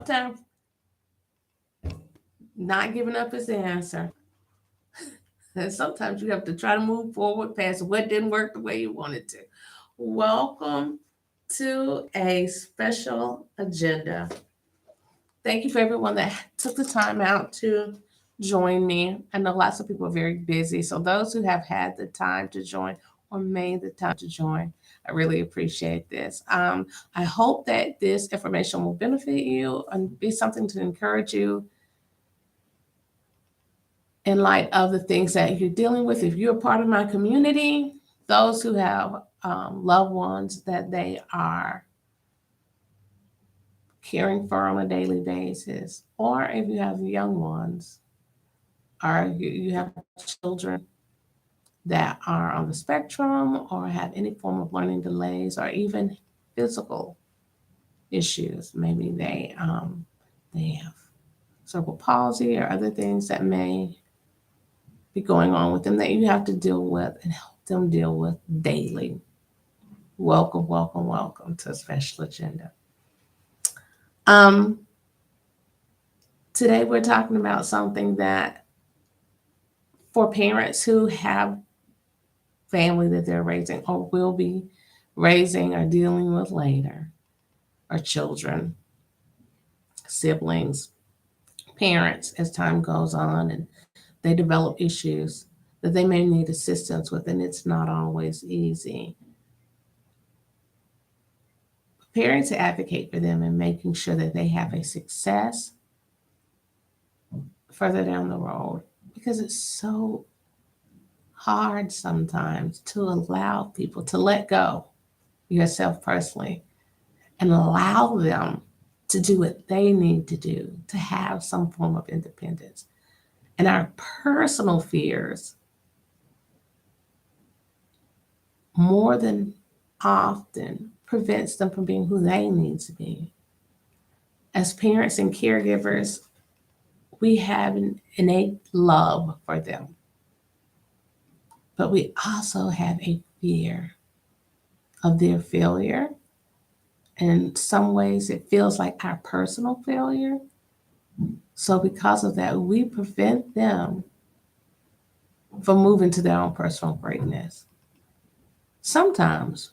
Sometimes not giving up is the answer. And sometimes you have to try to move forward past what didn't work the way you wanted to. Welcome to a special agenda. Thank you for everyone that took the time out to join me. I know lots of people are very busy, so those who have had the time to join or made the time to join, I really appreciate this. I hope that this information will benefit you and be something to encourage you in light of the things that you're dealing with. If you're a part of my community, those who have loved ones that they are caring for on a daily basis, or if you have young ones, or you have children that are on the spectrum or have any form of learning delays or even physical issues. Maybe they have cerebral palsy or other things that may be going on with them that you have to deal with and help them deal with daily. Welcome, welcome, welcome to a special agenda. Um, Today we're talking about something that for parents who have family that they're raising or will be raising or dealing with later, or children, siblings, parents as time goes on and they develop issues that they may need assistance with, and it's not always easy. Parents to advocate for them and making sure that they have a success further down the road, because it's so hard sometimes to allow people to let go yourself personally and allow them to do what they need to do to have some form of independence. And our personal fears more than often prevents them from being who they need to be. As parents and caregivers, we have an innate love for them, but we also have a fear of their failure. And in some ways, it feels like our personal failure. So, because of that, we prevent them from moving to their own personal greatness. Sometimes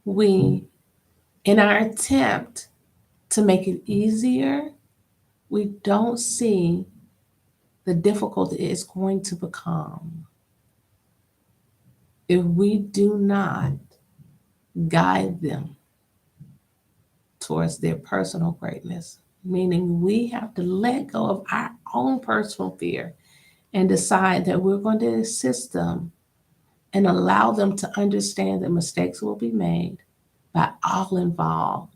we, in our attempt to make it easier, we don't see the difficulty it's going to become if we do not guide them towards their personal greatness. Meaning, we have to let go of our own personal fear and decide that we're going to assist them and allow them to understand that mistakes will be made by all involved.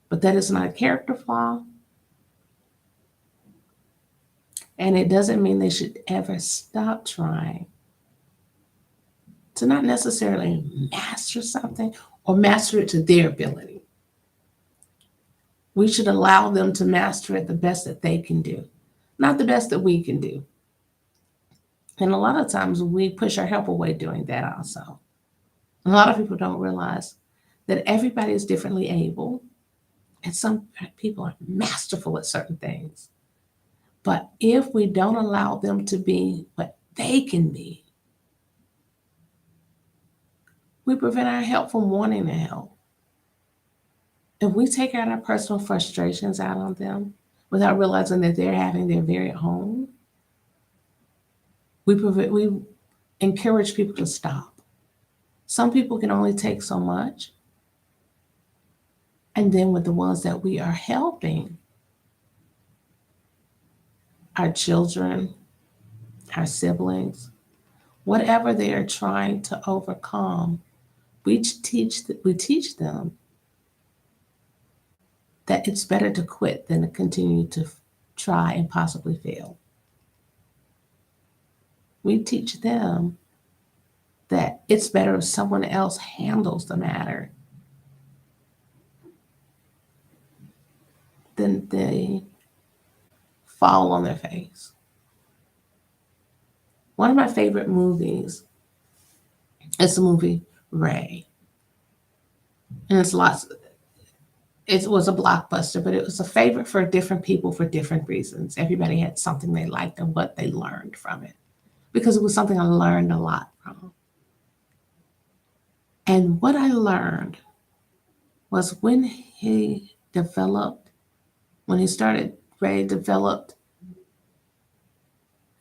But that is not a character flaw, and it doesn't mean they should ever stop trying to not necessarily master something or master it to their ability. We should allow them to master it the best that they can do, not the best that we can do. And a lot of times we push our help away doing that also. A lot of people don't realize that everybody is differently able, and some people are masterful at certain things. But if we don't allow them to be what they can be, we prevent our help from wanting to help. If we take out our personal frustrations out on them without realizing that they're having their very own, we encourage people to stop. Some people can only take so much. And then with the ones that we are helping, our children, our siblings, whatever they are trying to overcome, we teach them that it's better to quit than to continue to try and possibly fail. We teach them that it's better if someone else handles the matter than they fall on their face. One of my favorite movies is the movie Ray. And it's lots, It was a blockbuster, but it was a favorite for different people for different reasons. Everybody had something they liked and what they learned from it, because it was something I learned a lot from. And what I learned was he developed, when he started, Ray developed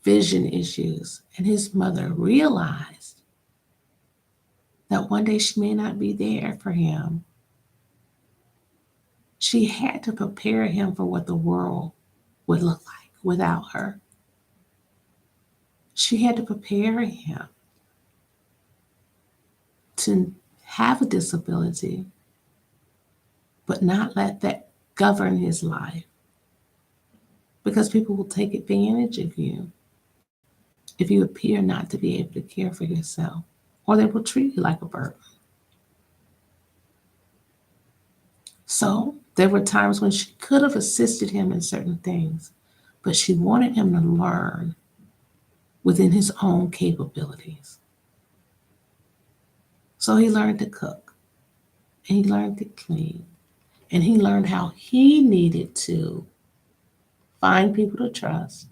vision issues, and his mother realized that one day she may not be there for him. She had to prepare him for what the world would look like without her. She had to prepare him to have a disability, but not let that govern his life. Because people will take advantage of you if you appear not to be able to care for yourself, or they will treat you like a burden. So there were times when she could have assisted him in certain things, but she wanted him to learn within his own capabilities. So he learned to cook, and he learned to clean, and he learned how he needed to find people to trust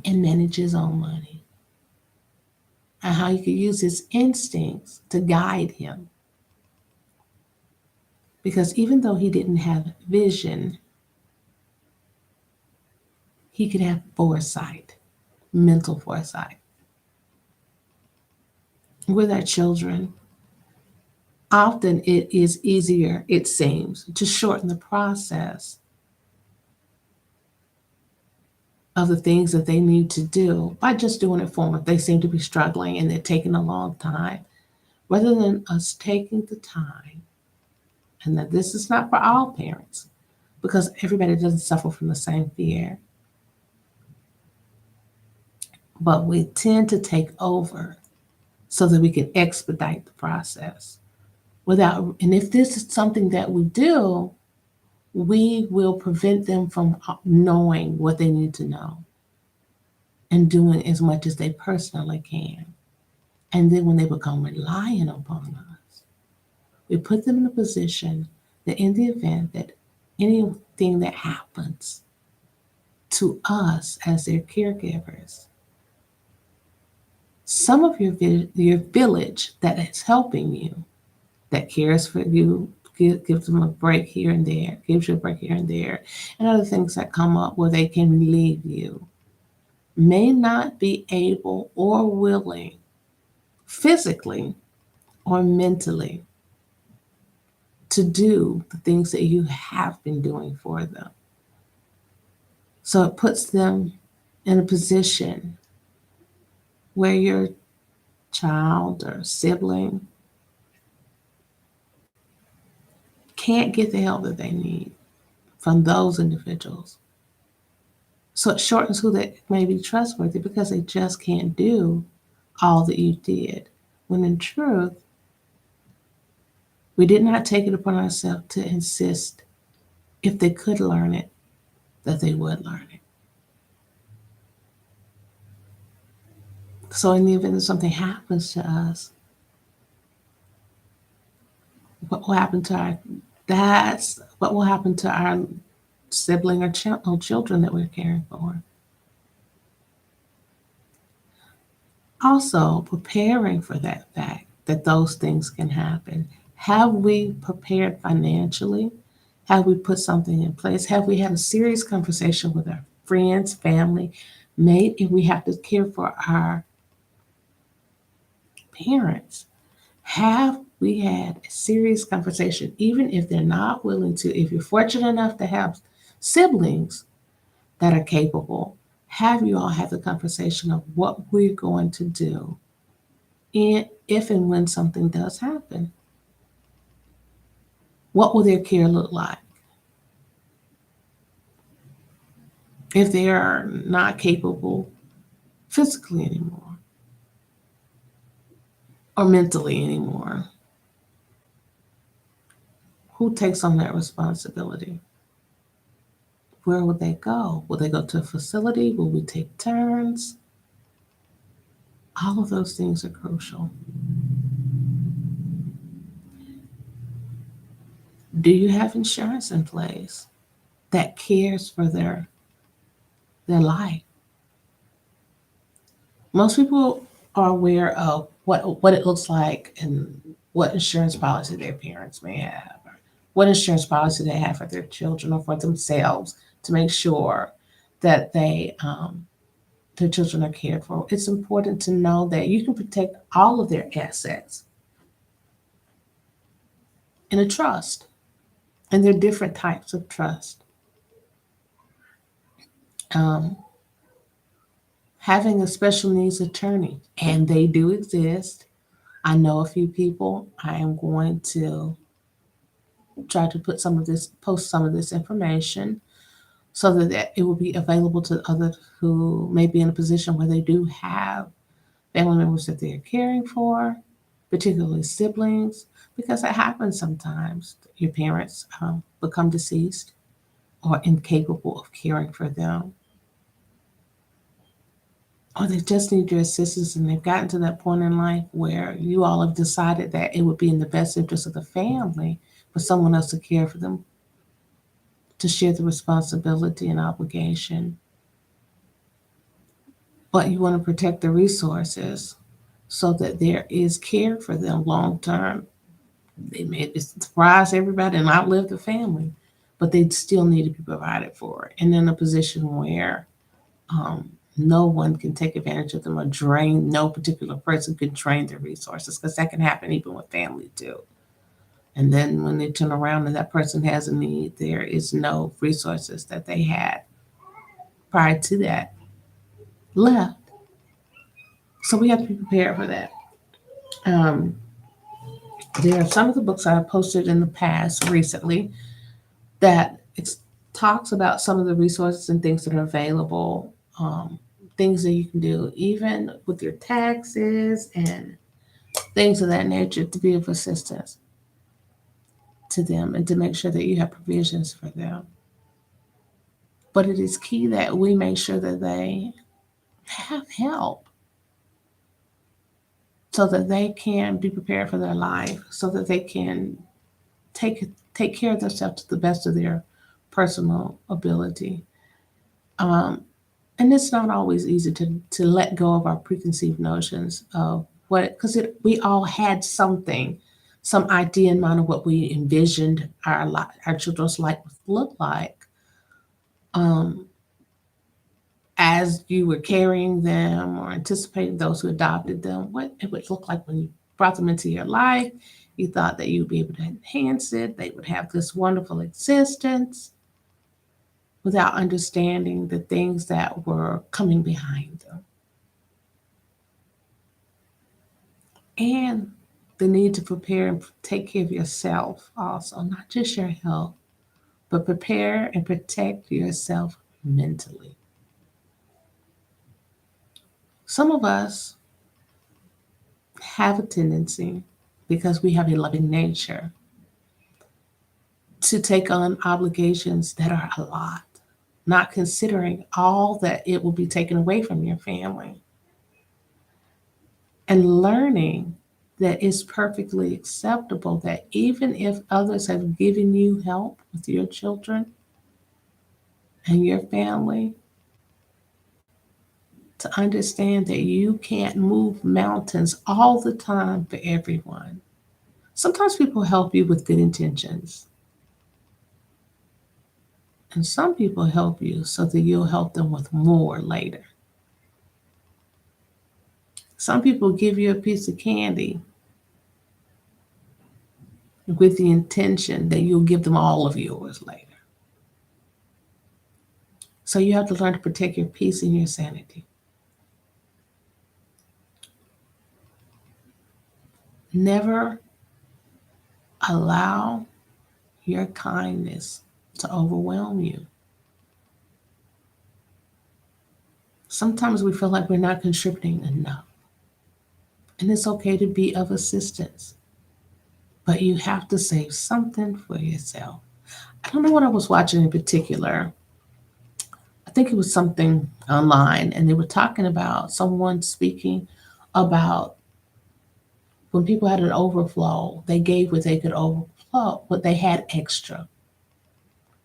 and manage his own money, and how he could use his instincts to guide him. Because even though he didn't have vision, he could have foresight, mental foresight. With our children, often it is easier, it seems, to shorten the process of the things that they need to do by just doing it for them if they seem to be struggling and they're taking a long time, rather than us taking the time. And that this is not for all parents, because everybody doesn't suffer from the same fear. But we tend to take over so that we can expedite the process without, and if this is something that we do, we will prevent them from knowing what they need to know and doing as much as they personally can. And then when they become reliant upon us, we put them in a position that in the event that anything that happens to us as their caregivers, some of your village that is helping you, that cares for you, gives them a break here and there, gives you a break here and there, and other things that come up where they can relieve you, may not be able or willing, physically or mentally, to do the things that you have been doing for them. So it puts them in a position where your child or sibling can't get the help that they need from those individuals. So it shortens who that may be trustworthy, because they just can't do all that you did. When in truth, we did not take it upon ourselves to insist, if they could learn it, that they would learn it. So in the event that something happens to us, what will happen to what will happen to our sibling or children that we're caring for? Also, preparing for that fact that those things can happen. Have we prepared financially? Have we put something in place? Have we had a serious conversation with our friends, family, mate, if we have to care for our parents? Have we had a serious conversation, even if they're not willing to? If you're fortunate enough to have siblings that are capable, have you all had the conversation of what we're going to do if and when something does happen? What will their care look like? If they are not capable physically anymore or mentally anymore, who takes on that responsibility? Where will they go? Will they go to a facility? Will we take turns? All of those things are crucial. Do you have insurance in place that cares for their life? Most people are aware of what it looks like and what insurance policy their parents may have, or what insurance policy they have for their children or for themselves to make sure that their children are cared for. It's important to know that you can protect all of their assets in a trust, and there are different types of trust. Um, Having a special needs attorney, and they do exist. I know a few people. I am going to try to post some of this information so that it will be available to others who may be in a position where they do have family members that they're caring for, particularly siblings, because that happens sometimes. Your parents become deceased or incapable of caring for them, or they just need your assistance and they've gotten to that point in life where you all have decided that it would be in the best interest of the family for someone else to care for them, to share the responsibility and obligation. But you want to protect the resources so that there is care for them long term. They may surprise everybody and outlive the family, but they still need to be provided for and in a position where um, no one can take advantage of them or drain, no particular person can drain their resources, because that can happen even with family too. And then when they turn around and that person has a need, there is no resources that they had prior to that left. So we have to be prepared for that. Um, there are some of the books I have posted in the past recently that talks about some of the resources and things that are available, things that you can do, even with your taxes and things of that nature, to be of assistance to them and to make sure that you have provisions for them. But it is key that we make sure that they have help so that they can be prepared for their life, so that they can take take care of themselves to the best of their personal ability. Um, and it's not always easy to let go of our preconceived notions of what, because we all had something, some idea in mind of what we envisioned our children's life would look like. Um, as you were carrying them or anticipating those who adopted them, what it would look like when you brought them into your life. You thought that you'd be able to enhance it, they would have this wonderful existence without understanding the things that were coming behind them. And the need to prepare and take care of yourself also, not just your health, but prepare and protect yourself mentally. Some of us have a tendency, because we have a loving nature, to take on obligations that are a lot, not considering all that it will be taken away from your family, and learning that it's perfectly acceptable that even if others have given you help with your children and your family, to understand that you can't move mountains all the time for everyone. Sometimes people help you with good intentions, and some people help you so that you'll help them with more later. Some people give you a piece of candy with the intention that you'll give them all of yours later. So you have to learn to protect your peace and your sanity. Never allow your kindness to overwhelm you. Sometimes we feel like we're not contributing enough, and it's okay to be of assistance, but you have to save something for yourself. I don't know what I was watching in particular. I think it was something online, and they were talking about someone speaking about when people had an overflow, they gave what they could overflow up what they had extra,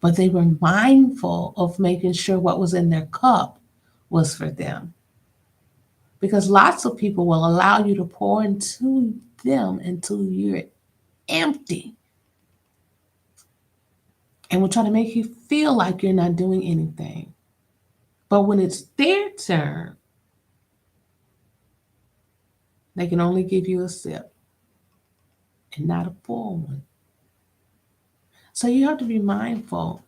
but they were mindful of making sure what was in their cup was for them. Because lots of people will allow you to pour into them until you're empty and will try to make you feel like you're not doing anything. But when it's their turn, they can only give you a sip and not a full one. So you have to be mindful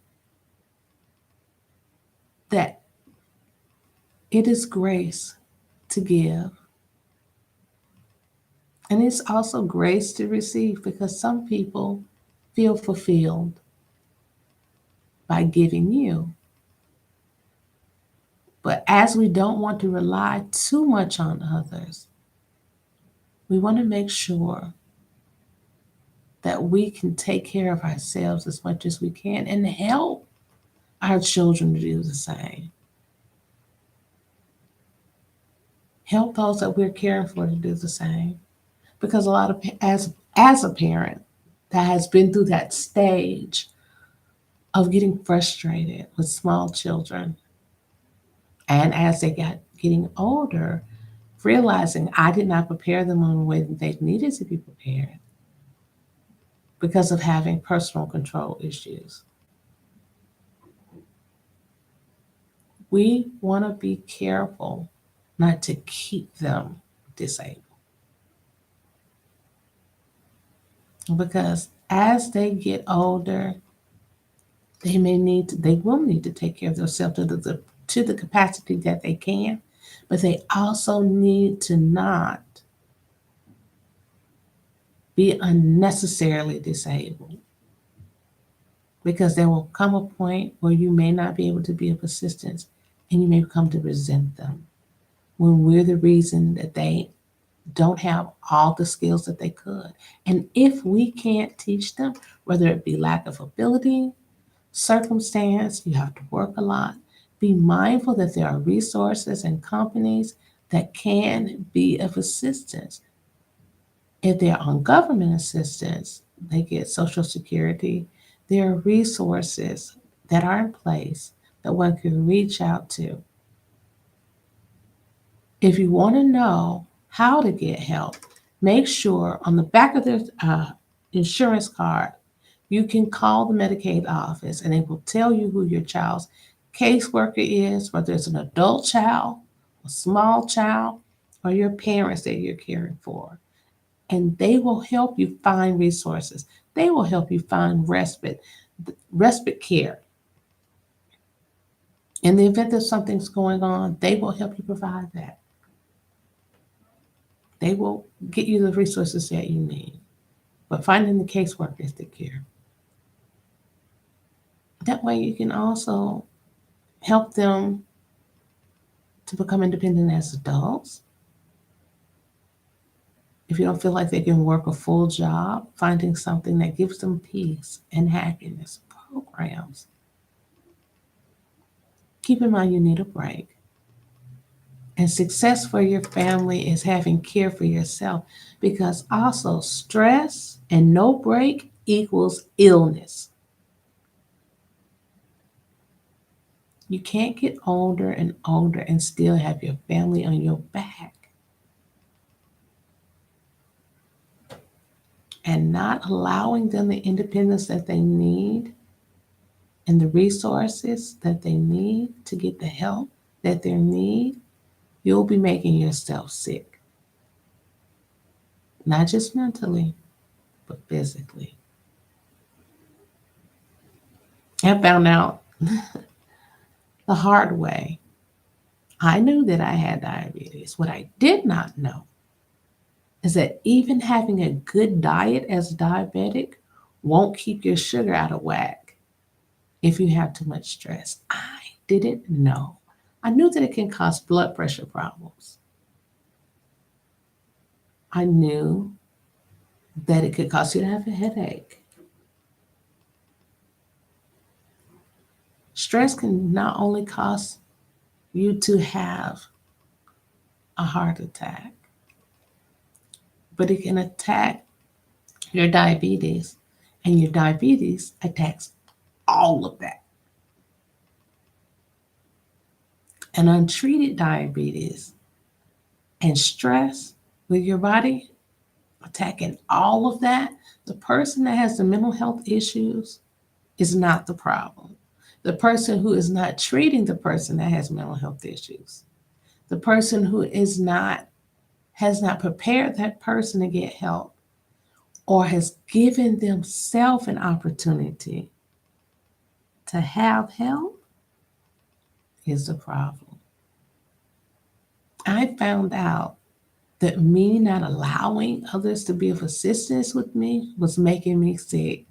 that it is grace to give. And it's also grace to receive, because some people feel fulfilled by giving you. But as we don't want to rely too much on others, we want to make sure that we can take care of ourselves as much as we can and help our children to do the same. Help those that we're caring for to do the same. Because a lot of, as a parent that has been through that stage of getting frustrated with small children, and as they got getting older, realizing I did not prepare them in the way that they needed to be prepared because of having personal control issues. We want to be careful not to keep them disabled. Because as they get older, they will need to take care of themselves to the capacity that they can, but they also need to not be unnecessarily disabled, because there will come a point where you may not be able to be of assistance and you may come to resent them when we're the reason that they don't have all the skills that they could. And if we can't teach them, whether it be lack of ability, circumstance, you have to work a lot, be mindful that there are resources and companies that can be of assistance. If they're on government assistance, they get Social Security. There are resources that are in place that one can reach out to. If you want to know how to get help, make sure on the back of their insurance card, you can call the Medicaid office and they will tell you who your child's caseworker is, whether it's an adult child, a small child, or your parents that you're caring for. And they will help you find resources. They will help you find respite care. In the event that something's going on, they will help you provide that. They will get you the resources that you need. But finding the caseworker is the key. That way you can also help them to become independent as adults. If you don't feel like they can work a full job, finding something that gives them peace and happiness, programs. Keep in mind you need a break. And success for your family is having care for yourself, because also stress and no break equals illness. You can't get older and older and still have your family on your back and not allowing them the independence that they need and the resources that they need to get the help that they need. You'll be making yourself sick, not just mentally, but physically. I found out the hard way. I knew that I had diabetes. What I did not know is that even having a good diet as a diabetic won't keep your sugar out of whack if you have too much stress. I didn't know. I knew that it can cause blood pressure problems. I knew that it could cause you to have a headache. Stress can not only cause you to have a heart attack, but it can attack your diabetes And your diabetes attacks all of that. And untreated diabetes and stress with your body attacking all of that, the person that has the mental health issues is not the problem. The person who is not treating the person that has mental health issues, the person who has not prepared that person to get help or has given themselves an opportunity to have help is the problem. I found out that me not allowing others to be of assistance with me was making me sick.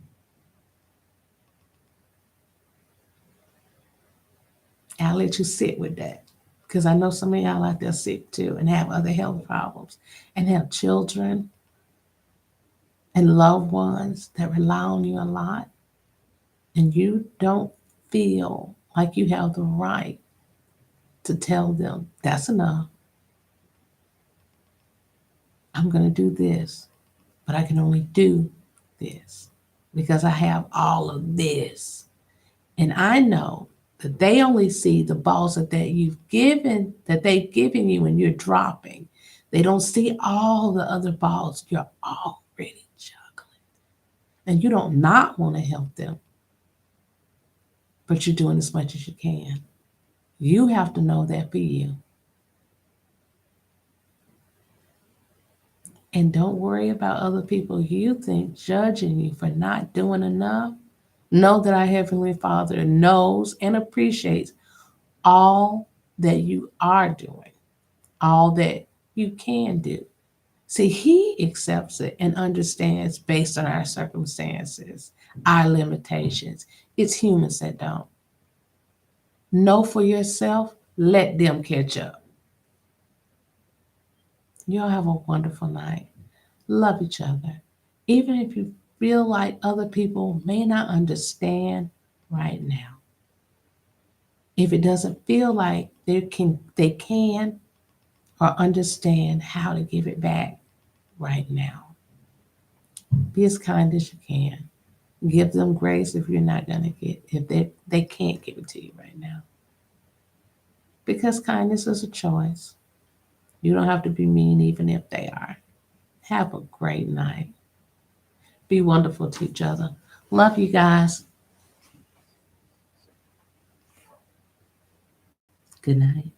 I'll let you sit with that because I know some of y'all out there sick too and have other health problems and have children and loved ones that rely on you a lot, and you don't feel like you have the right to tell them, that's enough. I'm going to do this, but I can only do this because I have all of this. And I know that they only see the balls that they've given you and you're dropping. They don't see all the other balls you're already juggling. And you don't not want to help them, but you're doing as much as you can. You have to know that for you. And don't worry about other people you think judging you for not doing enough. Know that our Heavenly Father knows and appreciates all that you are doing, all that you can do. See, He accepts it and understands based on our circumstances, our limitations. It's humans that don't. Know for yourself, let them catch up. Y'all have a wonderful night. Love each other. Even if you feel like other people may not understand right now. If it doesn't feel like they can or understand how to give it back right now. Be as kind as you can. Give them grace if you're not going to if they can't give it to you right now. Because kindness is a choice. You don't have to be mean even if they are. Have a great night. Be wonderful to each other. Love you guys. Good night.